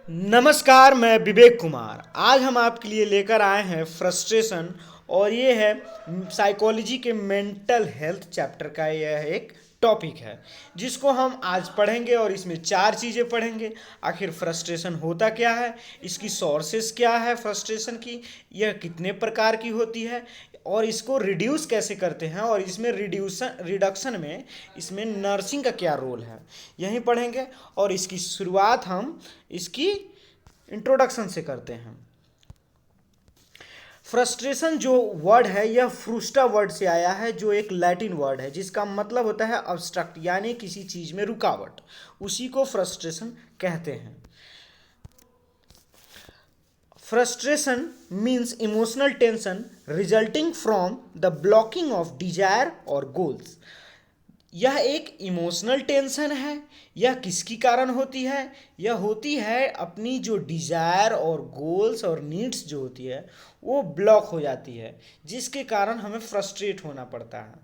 नमस्कार, मैं विवेक कुमार। आज हम आपके लिए लेकर आए हैं फ्रस्ट्रेशन और ये है साइकोलॉजी के मेंटल हेल्थ चैप्टर का यह एक टॉपिक है जिसको हम आज पढ़ेंगे और इसमें चार चीज़ें पढ़ेंगे। आखिर फ्रस्ट्रेशन होता क्या है, इसकी सोर्सेस क्या है फ्रस्ट्रेशन की, यह कितने प्रकार की होती है और इसको रिड्यूस कैसे करते हैं और इसमें रिडक्शन में इसमें नर्सिंग का क्या रोल है, यही पढ़ेंगे। और इसकी शुरुआत हम इसकी इंट्रोडक्शन से करते हैं। फ्रस्ट्रेशन जो वर्ड है यह फ्रूस्टा वर्ड से आया है, जो एक लैटिन वर्ड है जिसका मतलब होता है ऑब्स्ट्रक्ट, यानी किसी चीज में रुकावट, उसी को फ्रस्ट्रेशन कहते हैं। Frustration means emotional tension resulting from the blocking of desire और गोल्स। यह एक इमोशनल टेंशन है। यह किसकी कारण होती है? यह होती है अपनी जो डिज़ायर और गोल्स और नीड्स जो होती है वो ब्लॉक हो जाती है, जिसके कारण हमें फ्रस्ट्रेट होना पड़ता है।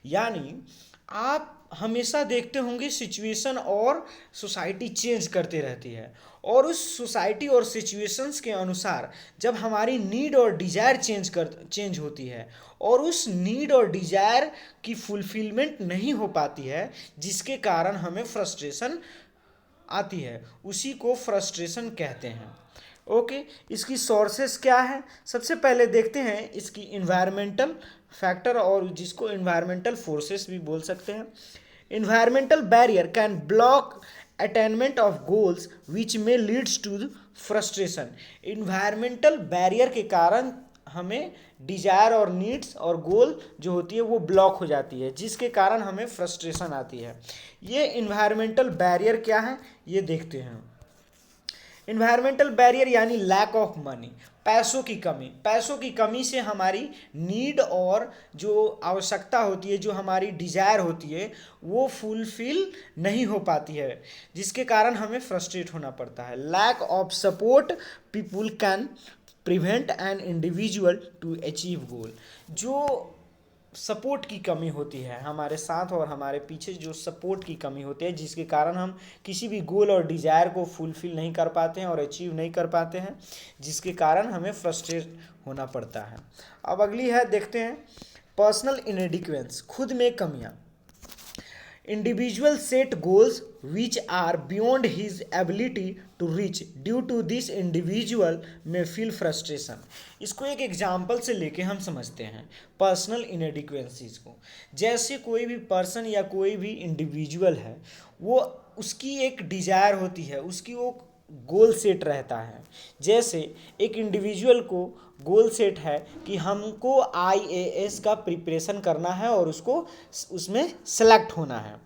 यानी आप हमेशा देखते होंगे सिचुएशन और सोसाइटी चेंज करते रहती है और उस सोसाइटी और सिचुएशंस के अनुसार जब हमारी नीड और डिज़ायर चेंज होती है और उस नीड और डिज़ायर की फुलफिलमेंट नहीं हो पाती है, जिसके कारण हमें फ्रस्ट्रेशन आती है, उसी को फ्रस्ट्रेशन कहते हैं। ओके, इसकी सोर्सेस क्या है? सबसे पहले देखते हैं इसकी इन्वायरमेंटल फैक्टर, और जिसको इन्वायरमेंटल फोर्सेस भी बोल सकते हैं। Environmental barrier can block attainment of goals which may leads to frustration. Environmental barrier के कारण हमें डिजायर और नीड्स और गोल जो होती है वो ब्लॉक हो जाती है, जिसके कारण हमें फ्रस्ट्रेशन आती है। ये इन्वायरमेंटल बैरियर क्या है ये देखते हैं। इन्वायरमेंटल बैरियर यानी लैक ऑफ मनी, पैसों की कमी। पैसों की कमी से हमारी नीड और जो आवश्यकता होती है, जो हमारी डिज़ायर होती है, वो फुलफिल नहीं हो पाती है, जिसके कारण हमें फ्रस्ट्रेट होना पड़ता है। Lack of support people can prevent an individual to achieve goal. जो सपोर्ट की कमी होती है हमारे साथ और हमारे पीछे, जो सपोर्ट की कमी होती है, जिसके कारण हम किसी भी गोल और डिज़ायर को फुलफिल नहीं कर पाते हैं और अचीव नहीं कर पाते हैं, जिसके कारण हमें फ्रस्ट्रेट होना पड़ता है। अब अगली है, देखते हैं पर्सनल इनएडिक्वेंस, खुद में कमियां। Individual set goals which are beyond his ability to reach. Due to this individual may feel frustration. इसको एक एग्जाम्पल से लेके हम समझते हैं पर्सनल इनएडिक्वेंसीज को। जैसे कोई भी पर्सन या कोई भी इंडिविजुअल है, वो उसकी एक डिज़ायर होती है, उसकी वो गोल सेट रहता है। जैसे एक इंडिविजुअल को गोल सेट है कि हमको आईएएस का प्रिपरेशन करना है और उसको उसमें सेलेक्ट होना है,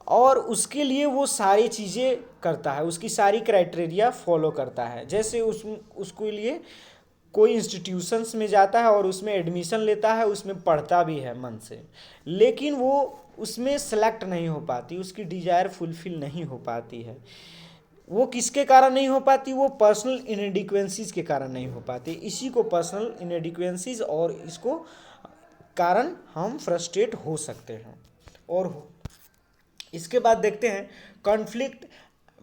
और उसके लिए वो सारी चीज़ें करता है, उसकी सारी क्राइटेरिया फॉलो करता है। जैसे उसके लिए कोई इंस्टीट्यूशंस में जाता है और उसमें एडमिशन लेता है, उसमें पढ़ता भी है मन से, लेकिन वो उसमें सेलेक्ट नहीं हो पाती, उसकी डिज़ायर फुलफिल नहीं हो पाती है। वो किसके कारण नहीं हो पाती? वो पर्सनल इनएडिक्वेंसीज के कारण नहीं हो पाती। इसी को पर्सनल इनएडिक्वेंसीज और इसको कारण हम फ्रस्ट्रेट हो सकते हैं। और इसके बाद देखते हैं conflict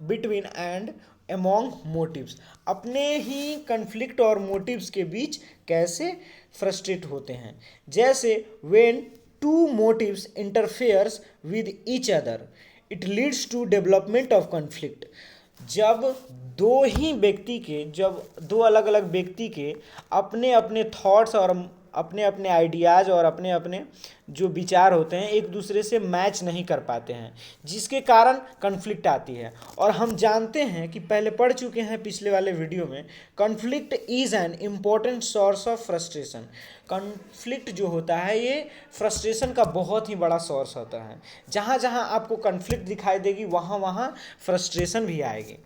between and among motives. अपने ही कॉन्फ्लिक्ट और मोटिव्स के बीच कैसे फ्रस्ट्रेट होते हैं। जैसे when two motives interferes with each other it leads to development of conflict. जब दो अलग अलग व्यक्ति के अपने अपने थॉट्स और अपने अपने आइडियाज़ और अपने अपने जो विचार होते हैं एक दूसरे से मैच नहीं कर पाते हैं, जिसके कारण कॉन्फ्लिक्ट आती है। और हम जानते हैं कि पहले पढ़ चुके हैं पिछले वाले वीडियो में, conflict is an important source of frustration. Conflict जो होता है ये फ्रस्ट्रेशन का बहुत ही बड़ा सोर्स होता है। जहाँ जहाँ आपको कॉन्फ्लिक्ट दिखाई देगी वहाँ वहाँ फ्रस्ट्रेशन भी आएगी।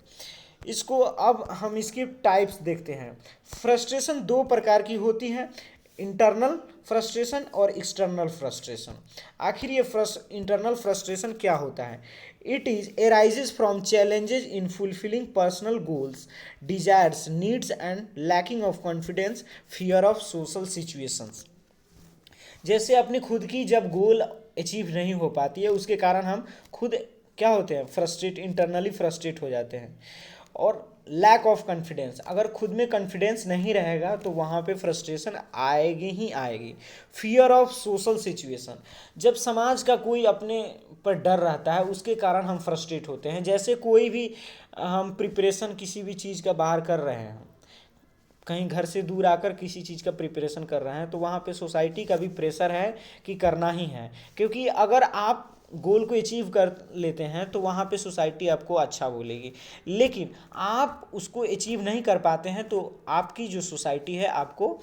इसको अब हम इसकी टाइप्स देखते हैं। फ्रस्ट्रेशन दो प्रकार की होती है, इंटरनल फ्रस्ट्रेशन और एक्सटर्नल फ्रस्ट्रेशन। आखिर ये इंटरनल फ्रस्ट्रेशन क्या होता है? It is arises from challenges in fulfilling personal goals, desires, needs and lacking of confidence, fear of social situations. जैसे अपनी खुद की जब गोल अचीव नहीं हो पाती है, उसके कारण हम खुद क्या होते हैं? इंटरनली फ्रस्ट्रेट हो जाते हैं। और लैक ऑफ कॉन्फिडेंस, अगर खुद में कॉन्फिडेंस नहीं रहेगा तो वहाँ पे फ्रस्ट्रेशन आएगी ही आएगी। फियर ऑफ सोशल सिचुएशन, जब समाज का कोई अपने पर डर रहता है उसके कारण हम फ्रस्ट्रेट होते हैं। जैसे कोई भी हम प्रिपरेशन किसी भी चीज़ का बाहर कर रहे हैं, कहीं घर से दूर आकर किसी चीज़ का प्रिपरेशन कर रहे हैं, तो वहाँ पे सोसाइटी का भी प्रेशर है कि करना ही है, क्योंकि अगर आप गोल को अचीव कर लेते हैं तो वहाँ पे सोसाइटी आपको अच्छा बोलेगी। लेकिन आप उसको अचीव नहीं कर पाते हैं तो आपकी जो सोसाइटी है आपको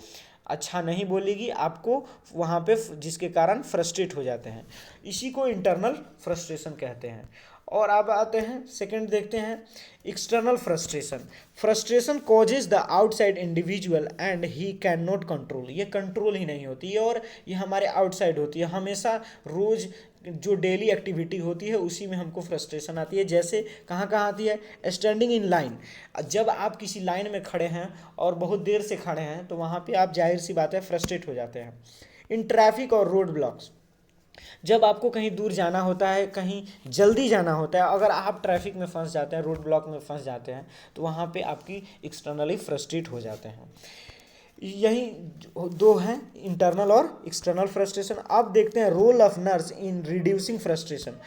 अच्छा नहीं बोलेगी, आपको वहाँ पे जिसके कारण फ्रस्ट्रेट हो जाते हैं। इसी को इंटरनल फ्रस्ट्रेशन कहते हैं। और अब आते हैं सेकंड, देखते हैं external frustration. Frustration causes the outside individual and he can not control, ये कंट्रोल ही नहीं होती है और ये हमारे आउटसाइड होती है। हमेशा रोज़ जो डेली एक्टिविटी होती है उसी में हमको फ्रस्ट्रेशन आती है। जैसे कहाँ कहाँ आती है, स्टैंडिंग इन लाइन, जब आप किसी लाइन में खड़े हैं और बहुत देर से खड़े हैं तो वहाँ पे आप जाहिर सी बात है फ्रस्ट्रेट हो जाते हैं। इन ट्रैफिक और रोड ब्लॉक्स, जब आपको कहीं दूर जाना होता है, कहीं जल्दी जाना होता है, अगर आप ट्रैफिक में फंस जाते हैं, रोड ब्लॉक में फंस जाते हैं, तो वहाँ पे आपकी एक्सटर्नली फ्रस्ट्रेट हो जाते हैं। यही दो हैं, इंटरनल और एक्सटर्नल फ्रस्ट्रेशन। अब देखते हैं role of nurse in reducing frustration.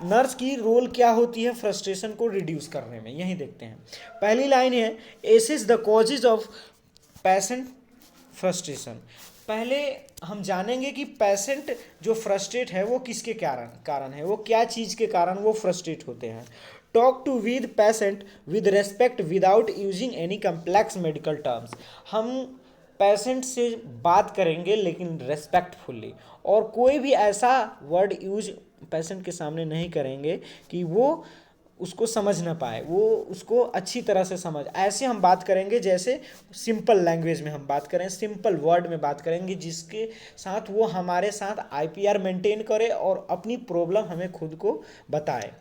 Nurse की रोल क्या होती है फ्रस्ट्रेशन को रिड्यूस करने में, यही देखते हैं। पहली लाइन है assess the causes of patient frustration. पहले हम जानेंगे कि पेशेंट जो फ्रस्ट्रेट है वो किसके कारण है, वो क्या चीज़ के कारण वो फ्रस्ट्रेट होते हैं। Talk to with patient with respect without using any complex medical terms. हम पेशेंट से बात करेंगे लेकिन रेस्पेक्टफुली, और कोई भी ऐसा वर्ड यूज पेशेंट के सामने नहीं करेंगे कि वो उसको समझ ना पाए, वो उसको अच्छी तरह से समझ, ऐसे हम बात करेंगे जैसे सिंपल लैंग्वेज में हम बात करें, सिंपल वर्ड में बात करेंगे, जिसके साथ वो हमारे साथ आईपीआर मेंटेन करे और अपनी प्रॉब्लम हमें खुद को बताए।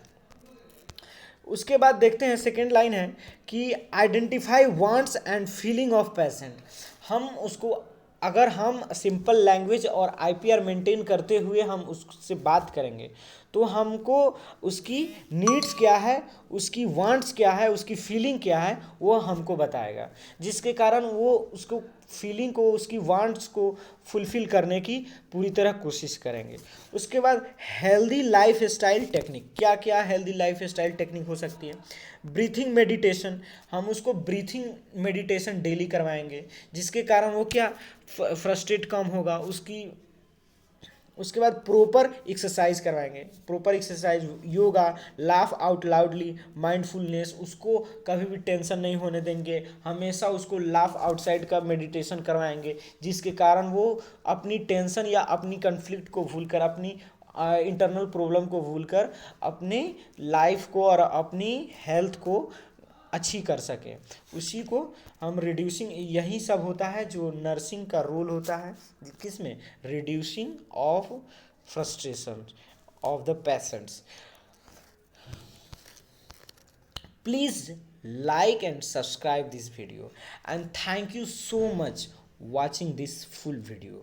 उसके बाद देखते हैं सेकेंड लाइन है कि identify wants and feeling of patient. हम उसको, अगर हम सिंपल लैंग्वेज और आईपीआर मेंटेन करते हुए हम उससे बात करेंगे तो हमको उसकी नीड्स क्या है, उसकी वांट्स क्या है, उसकी फीलिंग क्या है वो हमको बताएगा, जिसके कारण वो उसको फीलिंग को, उसकी वांट्स को फुलफिल करने की पूरी तरह कोशिश करेंगे। उसके बाद हेल्दी लाइफ स्टाइल टेक्निक, क्या क्या हेल्दी लाइफ स्टाइल टेक्निक हो सकती है। ब्रीथिंग मेडिटेशन, हम उसको ब्रीथिंग मेडिटेशन डेली करवाएंगे, जिसके कारण वो क्या फ्रस्ट्रेट कम होगा उसकी। उसके बाद प्रॉपर एक्सरसाइज करवाएंगे, proper exercise, yoga, laugh out loudly, mindfulness, उसको कभी भी टेंशन नहीं होने देंगे, हमेशा उसको लाफ आउटसाइड का मेडिटेशन करवाएंगे, जिसके कारण वो अपनी टेंशन या अपनी कन्फ्लिक्ट को भूलकर, अपनी इंटरनल प्रॉब्लम को भूलकर अपनी लाइफ को और अपनी हेल्थ को अच्छी कर सके। उसी को हम रिड्यूसिंग, यही सब होता है जो नर्सिंग का रोल होता है, किसमें, reducing of frustration of the patients. Please like and subscribe this video, and thank you so much watching this full video.